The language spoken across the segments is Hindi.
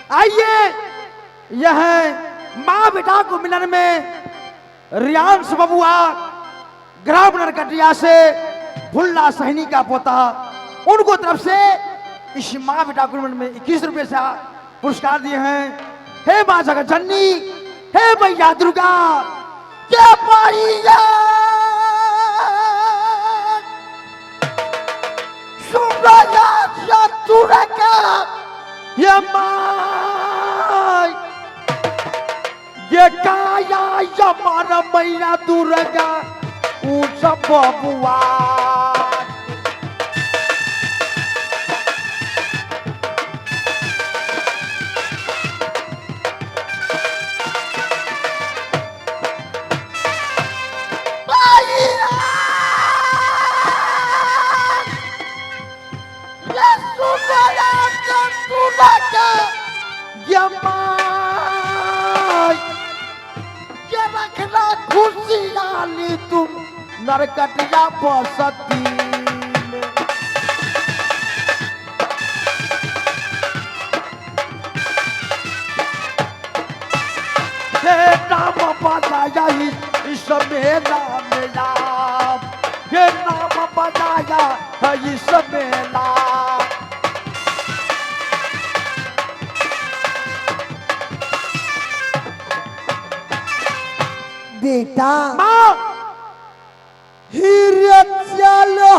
आइए यह माँ बेटा को मिलन में रियांश बबुआ ग्राम नरकटिया से भुल्ला सहनी का पोता उनको तरफ से इस माँ बेटा को मिलन में 21 रुपए से पुरस्कार दिए हैं। हे माँ जगत जननी, हे मैया दुर्गा, क्या पाइया ये माँ ये काया हमारा मैया दुर्गा ऊंच बबुआ खुशियाली तुम नरकटिया बसती नाम बताया इस मेला मेला ये नाम बताया इस मेला बेटा माँ हीरे चलो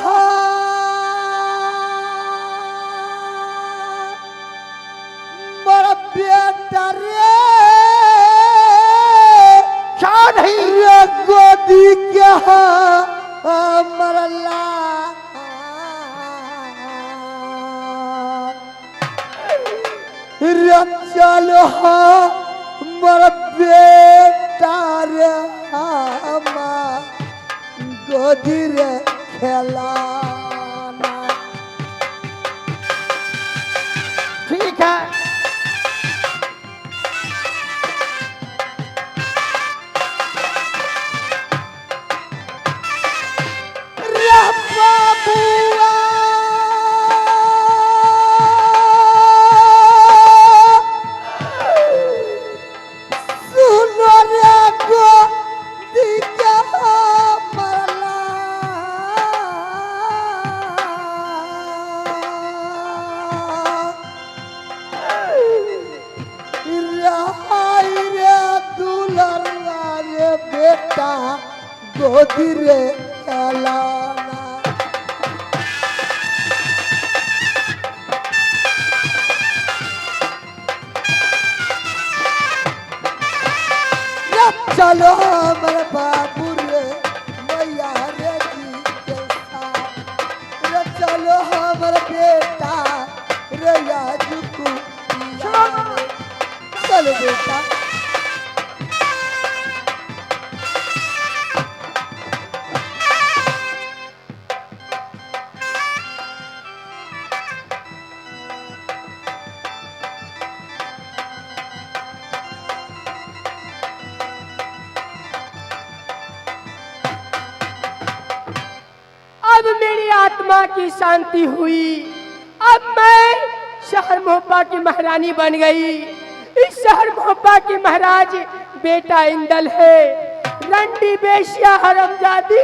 मेरा बेटा रे क्या नहीं रे गोदी क्या मरला रे चलो मेरा बेटा रे गोदी रे खेलाना। ठीक है रे बाबुआ सुनो रे गोदी क्या मरला रे दुलरवा रे बेटा गोदी रे खेलाना। चलो मेरे बाबू रे मैया रे जी के साथ रे चलो हमारे बेटा रे याजू को चलो बेटा अब मेरी आत्मा की शांति हुई। अब मैं शहर मोहब्बा की महारानी बन गई। इस शहर मोहब्बा के महाराज बेटा इंदल है। रंडी बेशिया हरमजादी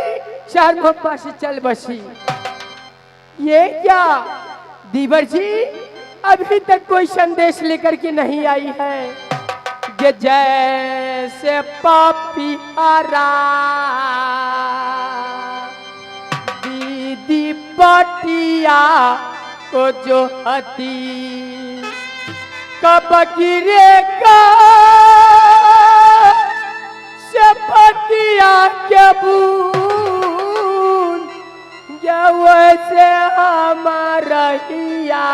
शहर मोहब्बा से चल बसी। ये क्या दीवर जी अभी तक कोई संदेश लेकर के नहीं आई है। ये जैसे पापी हारा दीदी बटिया को जो हती कब गिरेगा से पतिया के बून ये वैसे हमारा हिया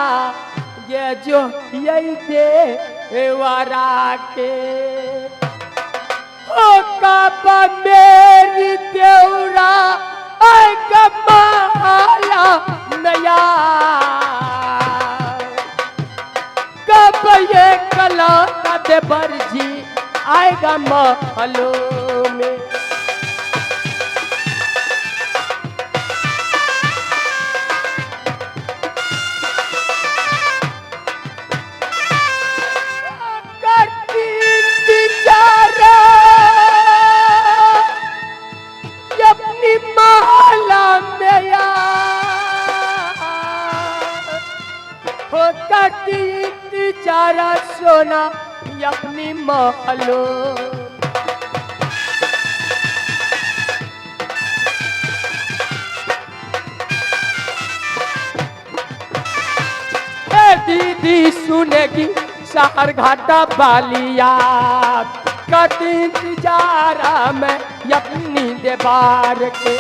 ये जो यही दे वारा के हो कब मेरी देवरा आएगा माया नया कब ये कला का देवर जी आएगा महलों में। हो करती चारा सोना अपनी महलो। दीदी सुनेगी शहर घाटा बालिया कति इंतजारा में अपनी दीवार के।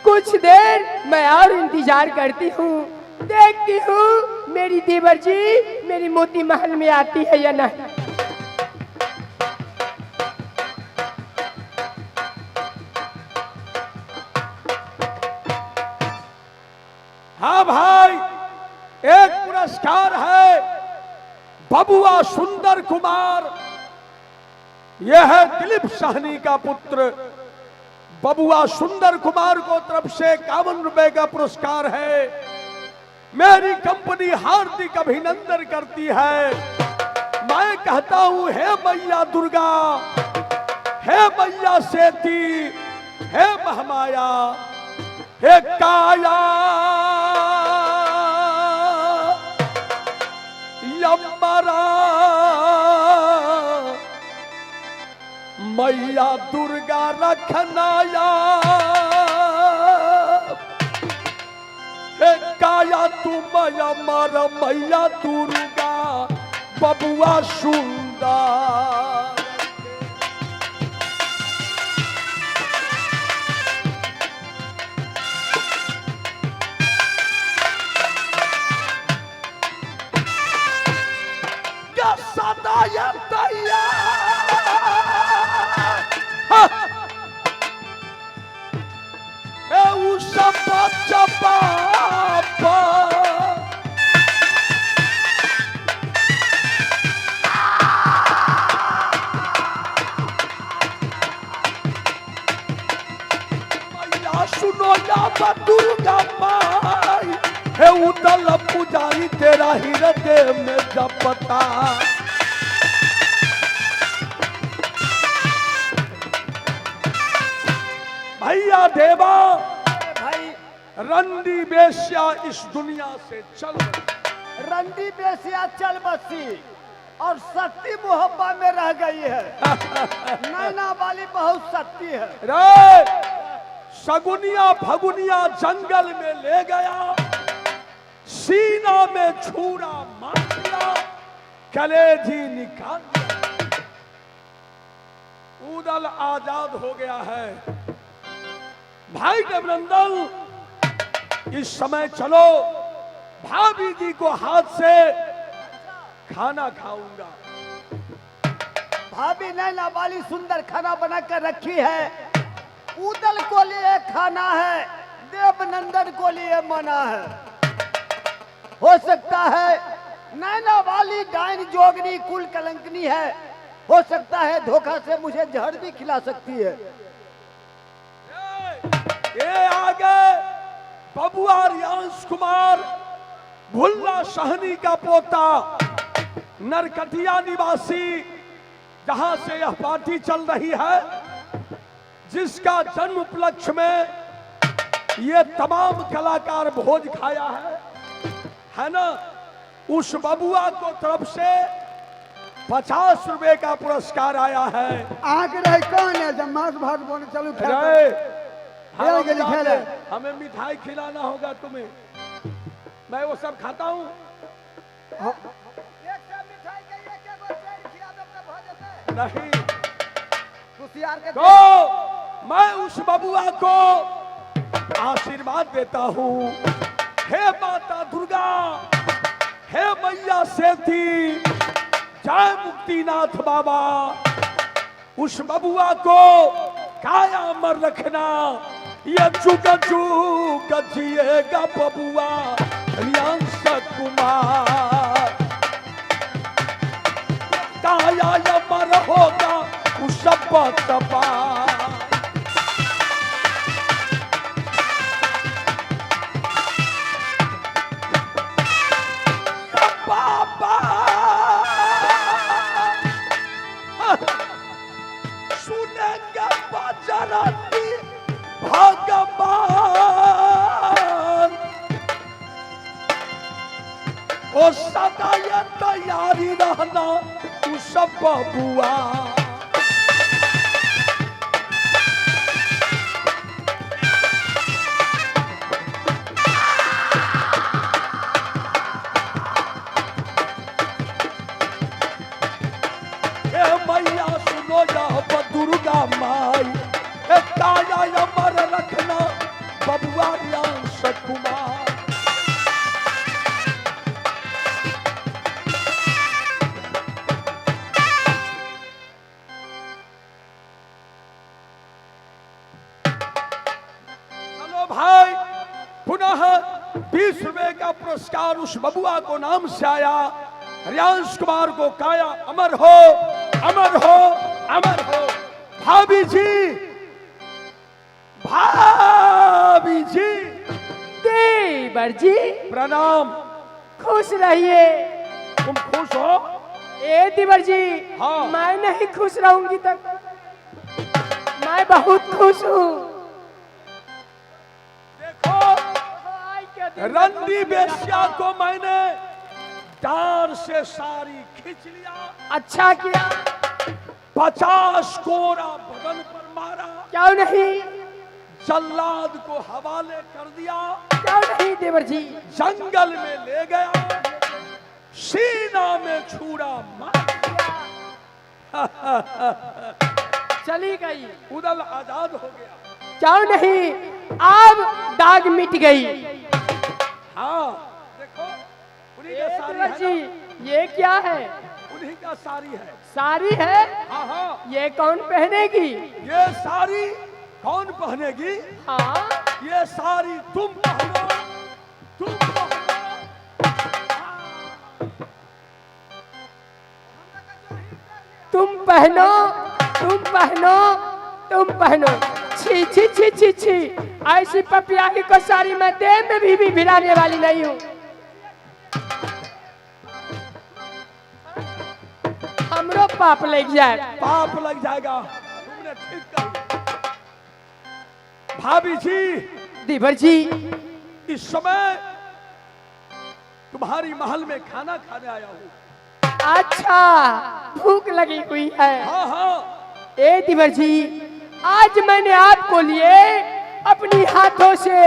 कुछ देर मैं और इंतजार करती हूँ, देखती हूँ मेरी देवर जी मेरी मोती महल में आती है या नहीं। हाँ भाई, एक पुरस्कार है बबुआ सुंदर कुमार। यह है दिलीप साहनी का पुत्र बबुआ सुंदर कुमार को तरफ से 51 रुपए का पुरस्कार है। मेरी कंपनी हार्दिक अभिनंदन करती है। मैं कहता हूं हे मैया दुर्गा, हे मैया सेती, हे महामाया, हे काया यमरा, मैया दुर्गा रखनाया, हे काया तुम यमर मैया दुर्गा बबुआ सुंदर। सदा चपा मैया सुनो या दुर्गा माई, हे उदल पुजारी तेरा हृदय में जपता। भैया देवा भाई रंडी बेश्या इस दुनिया से चल, रंडी बेसिया चल बसी और सत्ती मोहब्बा में रह गई है। नैना वाली बहुत सत्ती है। रे सगुनिया फगुनिया जंगल में ले गया, सीना में छुरा मार दिया, कलेजी निकाल दिया, उदल आजाद हो गया है। भाई अभिनंदन, इस समय चलो भाभी जी को हाथ से खाना खाऊंगा। भाभी नैना वाली सुंदर खाना बनाकर रखी है। उदल को लिए खाना है, देवनंदन को लिए मना है। हो सकता है नैना वाली डाइन जोगनी कुल कलंकनी है। हो सकता है धोखा से मुझे जहर भी खिला सकती है। ये आगे बबुआ रियांश कुमार भुल्ला सहनी का पोता, नरकटिया निवासी, जहां से यह पार्टी चल रही है, जिसका जन्म उपलक्ष्य में ये तमाम कलाकार भोज खाया है ना। उस बबुआ को तरफ से 50 रुपए का पुरस्कार आया है। आगे रहे कौन है जब मांस भात बोने चलू हमें मिठाई खिलाना होगा तुम्हें। मैं वो सब खाता हूँ। नहीं तो मैं उस बबुआ को आशीर्वाद देता हूँ। हे माता दुर्गा, हे मैया सेठी, जय मुक्तिनाथ बाबा, उस बबुआ को काया अमर रखना। ये जुग जुग जिएगा बबुआ रियांश कुमार, काया अमर होगा उस तपा। बाबा सुनेंगे बाजाराती कहना तू सब बबुआ। मैया सुनो जाब दुर्गा माई, काया अमर रखना बबुआ रियांश कुमार। चलो भाई, पुनः 20 रुपए का पुरस्कार उस बबुआ को नाम से आया। रियांश कुमार को काया अमर हो, अमर हो, अमर हो। भाभी जी, भाभी जी, देवर जी प्रणाम। खुश रहिए। तुम खुश हो? ए देवर जी, हाँ। मैं नहीं खुश रहूंगी तक। मैं बहुत खुश हूँ। देखो, रंडी बेस्या को मैंने डार से सारी खींच लिया। अच्छा किया। 50 कोरा बदन पर मारा। क्यों नहीं, जल्लाद को हवाले कर दिया। क्यों नहीं देवर जी। जंगल में ले गया, सीना में छुरा मार। चली गई, उदल आजाद हो गया। क्यों नहीं, अब दाग मिट गई। हाँ देखो, उन्हीं का साड़ी देवर है जी, ना? ये क्या है? उन्हीं का साड़ी है। साड़ी है? हाँ हाँ, ये कौन पहनेगी? ये साड़ी कौन पहनेगी? हाँ, ये साड़ी तुम पहनो, तुम पहनो। तुम पहनो, तुम पहनो, तुम पहनो। छी छी छी छी छी, ऐसी पपियाही को साड़ी मैं देह में भी भिड़ाने वाली नहीं हूँ। हमरो पाप लग जाए। पाप लग जाएगा। तुमने ठीक कहा। भाभी जी, देवर जी, इस समय तुम्हारी महल में खाना खाने आया हूँ। अच्छा, भूख लगी हुई है। हाँ हाँ, ए देवर जी, आज मैंने आपको लिए अपनी हाथों से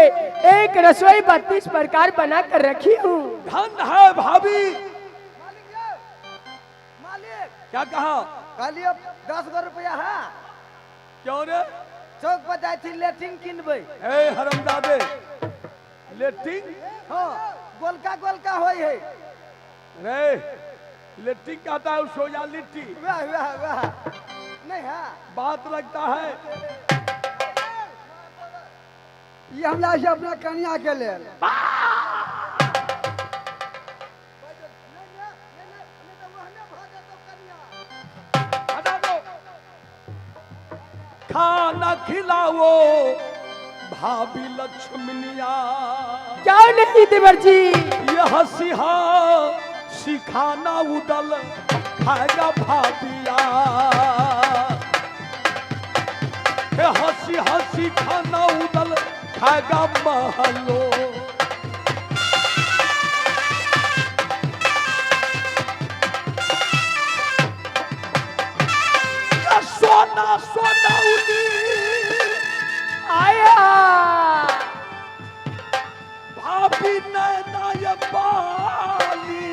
एक रसोई 32 प्रकार बना कर रखी हूँ। धन है भाभी। मालिक, क्या कहा? कहलिए 10 गो रुपया है। क्यों रे? चौक पर जाए थी लेटिंग किनबे। ए हरमजादे, लेटिंग? हाँ, गोलका गोलका होई है। रे, लेटिंग कहता है उसको या लिट्टी? वाह वाह वाह, नहीं है। बात लगता है। ये हमरा से अपना कन्या के ले। हटा दो। खाना खिलाओ भाभी लक्ष्मनिया। क्या नहीं देवर जी। यह सिहा सिखाना उदल खाएगा भाभिया। हंसी हंसी खाना उदल खाएगा महलो। सोना सोना उदी आया भाभी नैना ये बाली।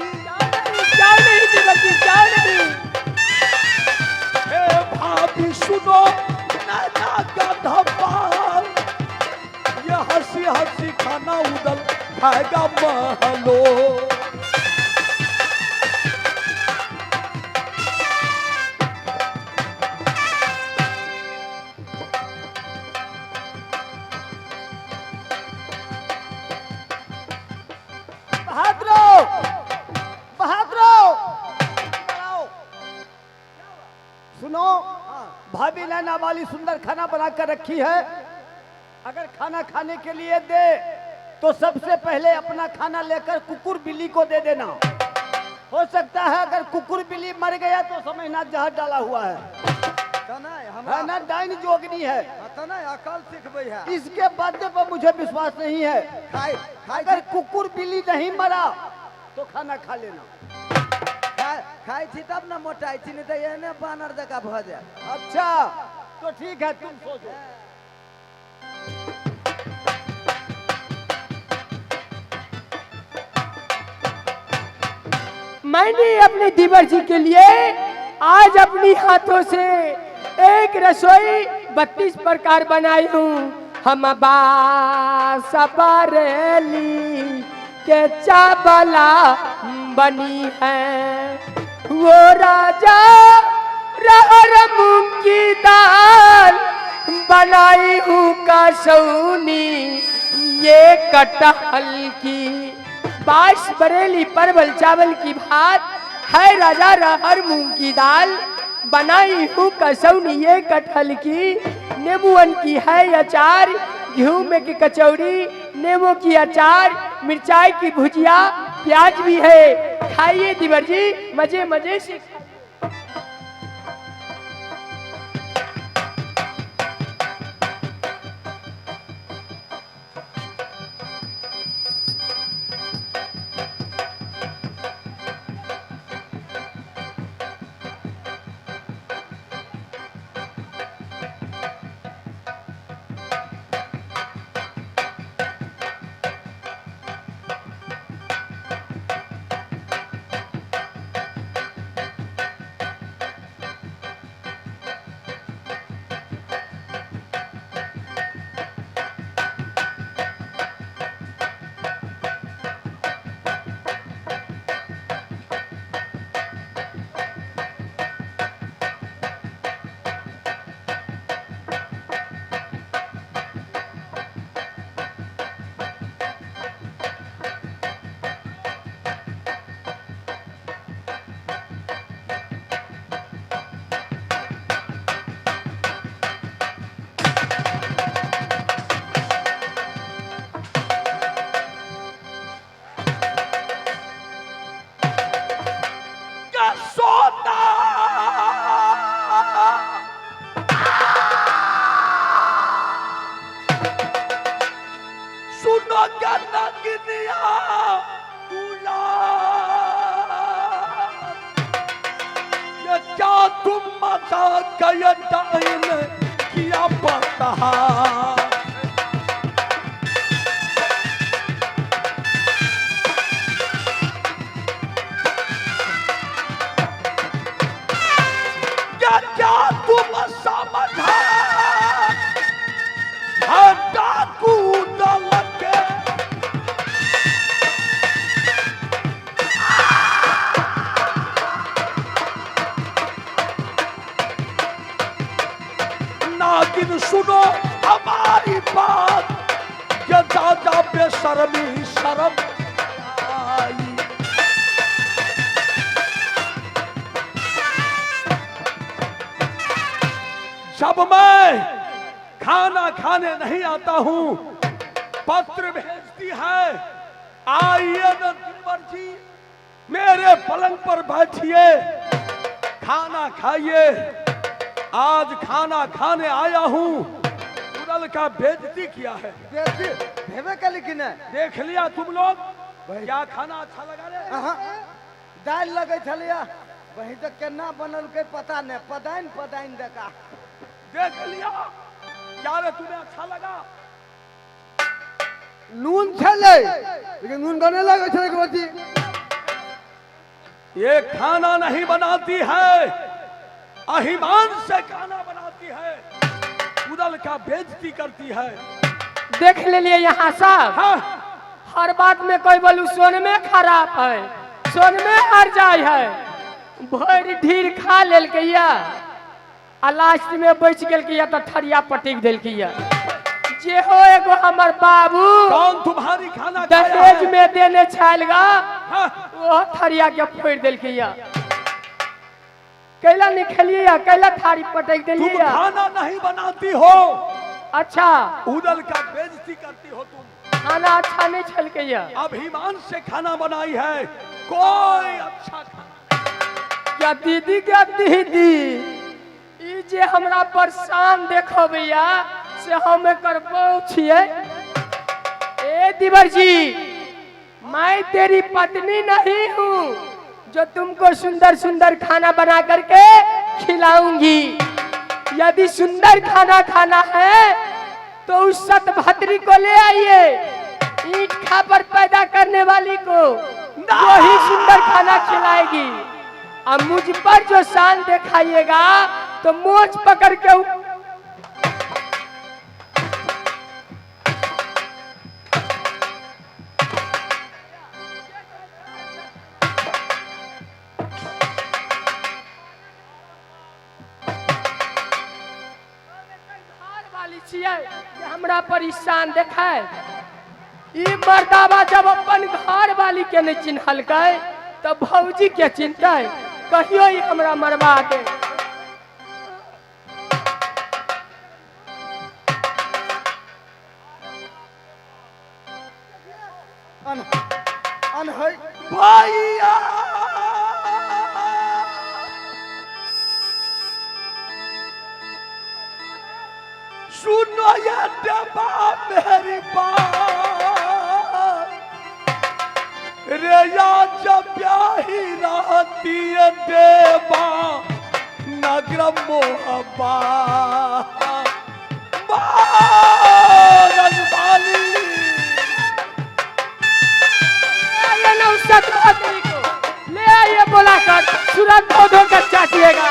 क्या नहीं देवर जी, क्या नहीं। हे भाभी सुनो नैना का धब्बाल। ये हंसी हंसी खाना उदल खाएगा महलो। सुनो, भाभी नैना वाली सुंदर खाना बना कर रखी है। अगर खाना खाने के लिए दे तो सबसे पहले अपना खाना लेकर कुकुर बिल्ली को दे देना। हो सकता है अगर कुकुर बिल्ली मर गया तो समझना जहर डाला हुआ है ना, डाइन जोगनी है। अकल सिखबे है। इसके बातें पर मुझे विश्वास नहीं है। अगर कुकुर बिल्ली नहीं मरा तो खाना खा लेना। खाई थी तब ना मोटाई थी, नहीं तो ये ने बानर जगह भ जाए। अच्छा तो ठीक है, तुम सो जाओ। मैंने अपने दीवर जी के लिए आज अपनी हाथों से एक रसोई 32 प्रकार बनाई हूँ। हम बासबरेली के चावला बनी है, वो राजा रहर मूंग की दाल बनाई हूँ कसौनी, ये कटहल की बास बरेली परवल चावल की भात है, राजा रहर मूंग की दाल बनाई हूँ कसौनी, ये कटहल की नींबूअन की है अचार, गेहूं में की कचौड़ी, नींबू की अचार, मिर्चाई की भुजिया, प्याज भी है, खाइए दीवर जी मजे मजे से। किया पता क्या क्या तुम समझा डाकू दल के नागिन सुनो हमारी बात, ये दादा बेशर्मी शर्म आई। जब मैं खाना खाने नहीं आता हूं, पत्र भेजती है, आइए न दिनवर जी मेरे पलंग पर बैठिए, खाना खाइए। आज खाना खाने आया हूं, उड़ल का बेइज्जती किया है। भेवे का लेकिन है। देख लिया तुम लोग, क्या खाना अच्छा लगा रे? दाल लगे छलिया, वही तो केना बनल के पता नहीं, पदाइन पदाइन देखा। देख लिया क्या रे, तुम्हें अच्छा लगा? नून छले, लेकिन नून बने लगे छले के बच्ची। ये खाना नहीं बनाती है, अहिमान से खाना बनाती है, उदल का बेइज्जती करती है। देख ले लिए यहाँ साहब, हाँ? हर बात में कोई बोलू सोन में खराब है, सोन में हर जाय है, भर ढीर खा लेल के या लास्ट में बच गेल के या तो थरिया पटिक देल के या। जे हो एगो हमर बाबू कौन तुम्हारी खाना दहेज में देने छालगा, हाँ? वो थरिया के फोड़ देल के या। कैला नहीं खेलिए या कैला थारी पटक तुम दिलिए या। खाना नहीं बनाती हो, अच्छा उदल का बेइज्जती करती हो तुम। खाना अच्छा नहीं छल के या। अभिमान से खाना बनाई है, कोई अच्छा खाना। क्या दीदी क्या दीदी, ई जे हमरा परेशान देखो भैया से हम करबो छिए। ए दीवर जी, मैं तेरी पत्नी नहीं हूँ जो तुमको सुंदर सुंदर खाना बना करके खिलाऊंगी। यदि सुंदर खाना खाना है तो उस सतभद्री को ले आइए, ईंट खापर पैदा करने वाली को, वही सुंदर खाना खिलाएगी। अब मुझ पर जो शान दिखाइएगा तो मोच पकड़ के हमरा पर ईशान देखाए। ई मर्दावा जब अपन घर वाली के नहीं चिन्हल गए तो भौजी के चिंता कहियो ही हमरा मरवा दे। भैया सुनो ये देवा मेरी बात रे, या जब ब्याही रहती है देवा नगर मोहब्बा रंगवाली ले आइए बोला कर सूरज धो धो कर चाटिएगा।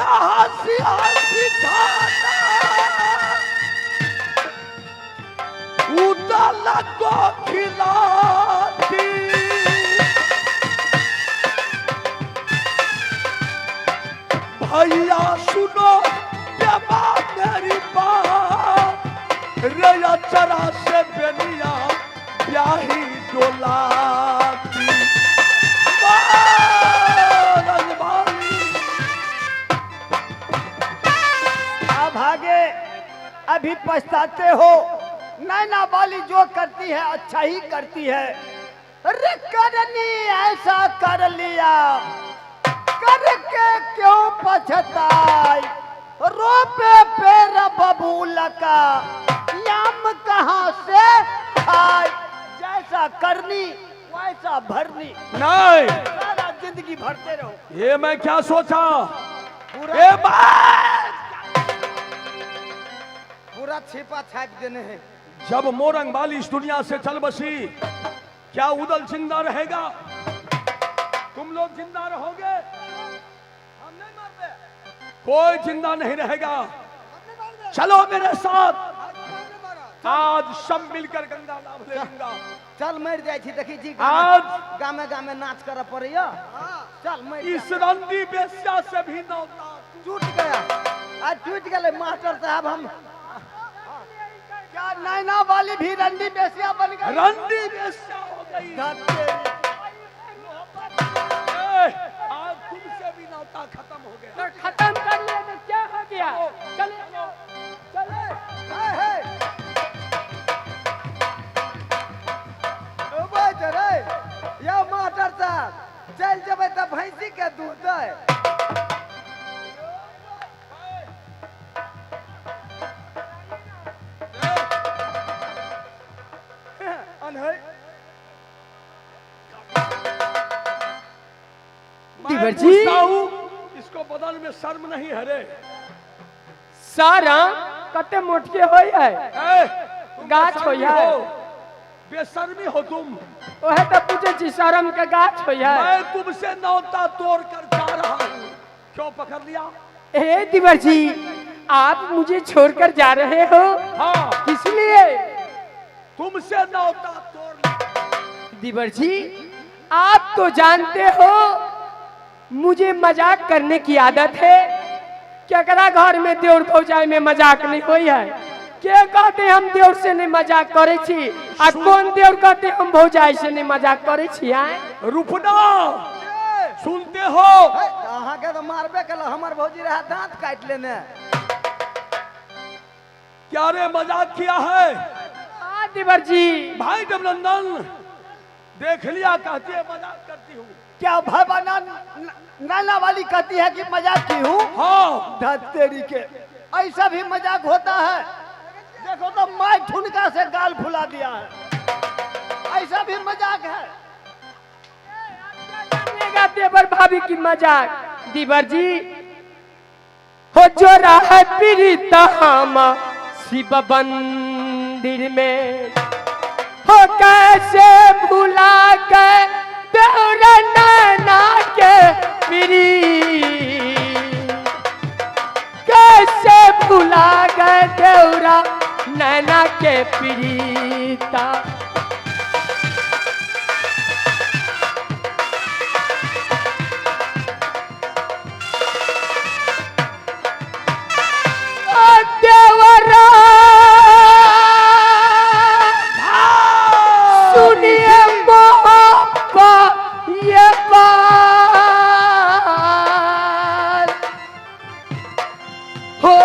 हंसी हंसी खाना उदल को खिलाती, भैया सुनो देवा मेरी बात रे, चरा से बेनिया ब्याही डोलाती भागे अभी पछताते हो। नैना वाली जो करती है अच्छा ही करती है। अरे करनी ऐसा कर लिया, करके क्यों पछताई, रोपे पेर बबूल का याम कहाँ से खाई। जैसा करनी वैसा भरनी, नहीं सारा जिंदगी भरते रहो। ये मैं क्या सोचा, पूरा छिपा छाप देने हैं। जब मोरंग वाली इस दुनिया से चल बसी, क्या उदल जिंदा रहेगा? तुम लोग जिंदा रहोगे? हम नहीं मरते। कोई जिंदा नहीं रहेगा। चलो मेरे साथ, आज सब मिलकर गंगा नाम लेंगे। चल मर जाए थी देखी जी, आज गामे गामे नाच कर पड़िया। चल मर इस रंडी बेस्या से भी नौता टूट गया, आज टूट गए मास्टर साहब। हम क्या नैना वाली भी रंडी बेसिया बन गई? रंडी बेस्या हो गई। आज तुमसे भी नौता खत्म हो गया। तो खत्म कर लिया तो क्या हो गया? चले चले या मास्टर साहब चल जब तब भैंसी के दूध है। जी इसको बदल में शर्म नहीं है रे। सारा कते मोटके होई है, गाछ होई है। बेशर्मी हो तुम। ओहे तो पूछे जी शर्म के गाछ होई है। मैं तुमसे नौता तोड़ कर जा रहा हूँ, क्यों पकड़ लिया? ए दिवर जी, आप मुझे छोड़कर जा रहे हो? हाँ, किस लिए? तुमसे नौता तोड़ लिया। दिवर जी, आप तो जानते हो मुझे मजाक करने की आदत है। केकरा घर में देवर भौजाई में मजाक नहीं होई है। के कहते हम देवर से नहीं मजाक करे छी, आ कौन देवर कहते हम भौजाई से नहीं मजाक करे छी? रुपना सुनते हो? अहाँ के तो मारबे कल, हमार भौजी रहा दांत काट लेने। क्या रे मजाक किया है? हाँ दिवर जी। भाई डबनंदन देख लिया, कहती है मजाक करती हूँ। क्या भाई नैना वाली कहती है कि मजाक की हूँ? हाँ, तेरी के ऐसा भी मजाक होता है? देखो तो मैं ठुनका से गाल फुला दिया है। ऐसा भी मजाक है। जानिएगा देवर भाभी की मजाक। देवर जी हो जो रहा पीड़ित हम शिव मंदिर में, हो कैसे भुला गए देवरा नैना के पीरी, कैसे भुला गए देवरा नैना के पीड़िता। देवरा सुनिए मोहब्बत ये बात, हो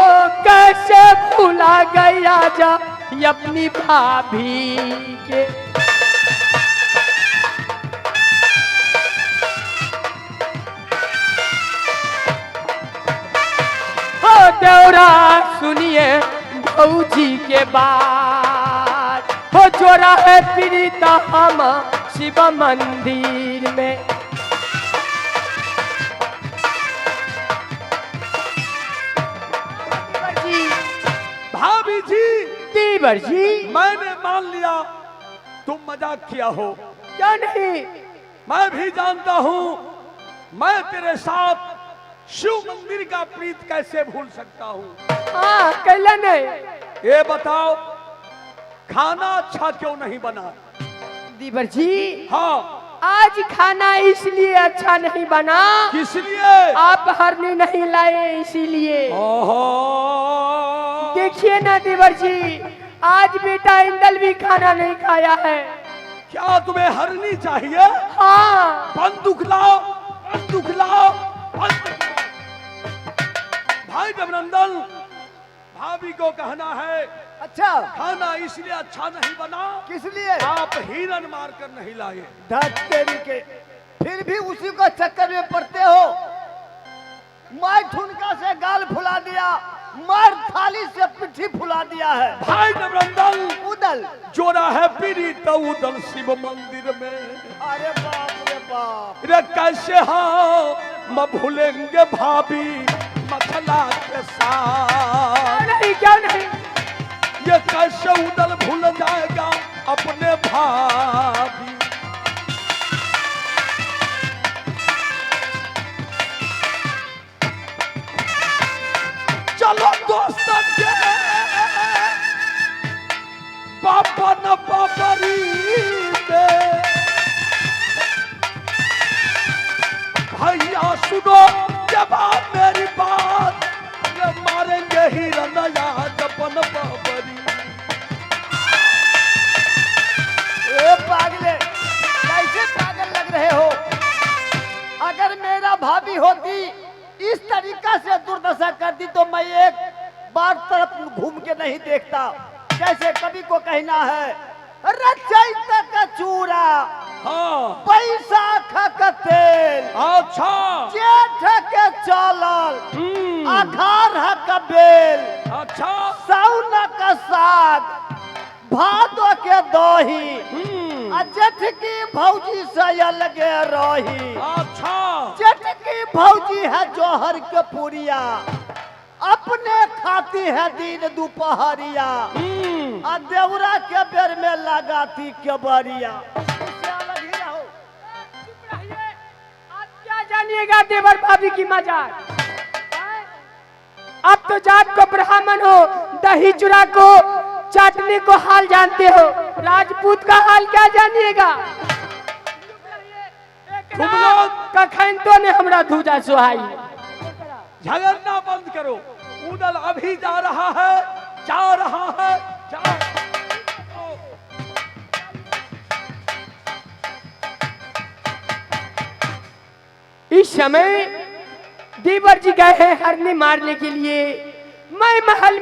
कैसे भुला गया जा अपनी भाभी के। देवरा सुनिए भौजी के बात, हो जोड़ा है पीड़िता हम शिव मंदिर में। भाभी जी, देवर जी मैंने मान लिया तुम मजाक किया हो। क्या नहीं, मैं भी जानता हूँ मैं तेरे साथ शिव मंदिर का प्रीत कैसे भूल सकता हूँ। हाँ कैला नहीं। ये बताओ खाना अच्छा क्यों नहीं बना? देवर जी हाँ, आज खाना इसलिए अच्छा नहीं बना, किस लिए? आप हरनी नहीं लाए इसीलिए। ओहो, देखिए ना देवर जी, आज बेटा इंदल भी खाना नहीं खाया है। क्या तुम्हें हरनी चाहिए? हाँ बंदूक लाओ, बंदूक लाओ, बंदूक। भाई अभिनंदन, भाभी को कहना है अच्छा खाना इसलिए अच्छा नहीं बना, किस लिए? आप हिरन मार कर नहीं लाए। धत तेरी के, फिर भी उसी को चक्कर में पड़ते हो। मार ठुनका से गाल फुला दिया, मार थाली से पिट्ठी फुला दिया है। भाई अभिनंदन, उदल जोड़ा है पीड़ी तो उदल शिव मंदिर में। अरे बाप रे बाप, रे कैसे हाँ म भूलेंगे भाभी मथला के साथ। नहीं क्या नहीं, ये कैसे उदल भूल जाएगा अपने भाभी। चलो दोस्तन के पापा न पापरी में, भैया सुनो जब आप मेरी बात, ये मारेंगे हिरन याद अपन बाबरी। ए पागले, कैसे पागल लग रहे हो? अगर मेरा भाभी होती इस तरीका से दुर्दशा करती तो मैं एक बार तरफ घूम के नहीं देखता। जैसे कवि को कहना है, रचैत का चूरा हाँ, बैसाख का तेल, अच्छा, जेठ के चावल, हम्म, आधार का बेल, अच्छा, साउन का साग, भादो के दही, हम्म, आ जेठ की भौजी से अलगे रही। अच्छा, जेठ की भौजी है जोहर के पुरिया, अपने खाती है दिन दोपहरिया, हम्म, आ देवरा के बेर में लगाती के बरिया। उससे अलग ही रहो। आप क्या जानिएगा देवर भाभी की मजाक। आप तो जात को ब्राह्मण हो, दही चूड़ा को चाटने को हाल जानते हो, राजपूत का हाल क्या जानिएगा। तुम लोग कखैंतो ने हमरा धूजा सुहाई। झगड़ना बंद करो। उदल अभी जा रहा है, जा रहा है, जा। इस समय देवर जी गए हैं हरनी मारने के लिए। मैं महल में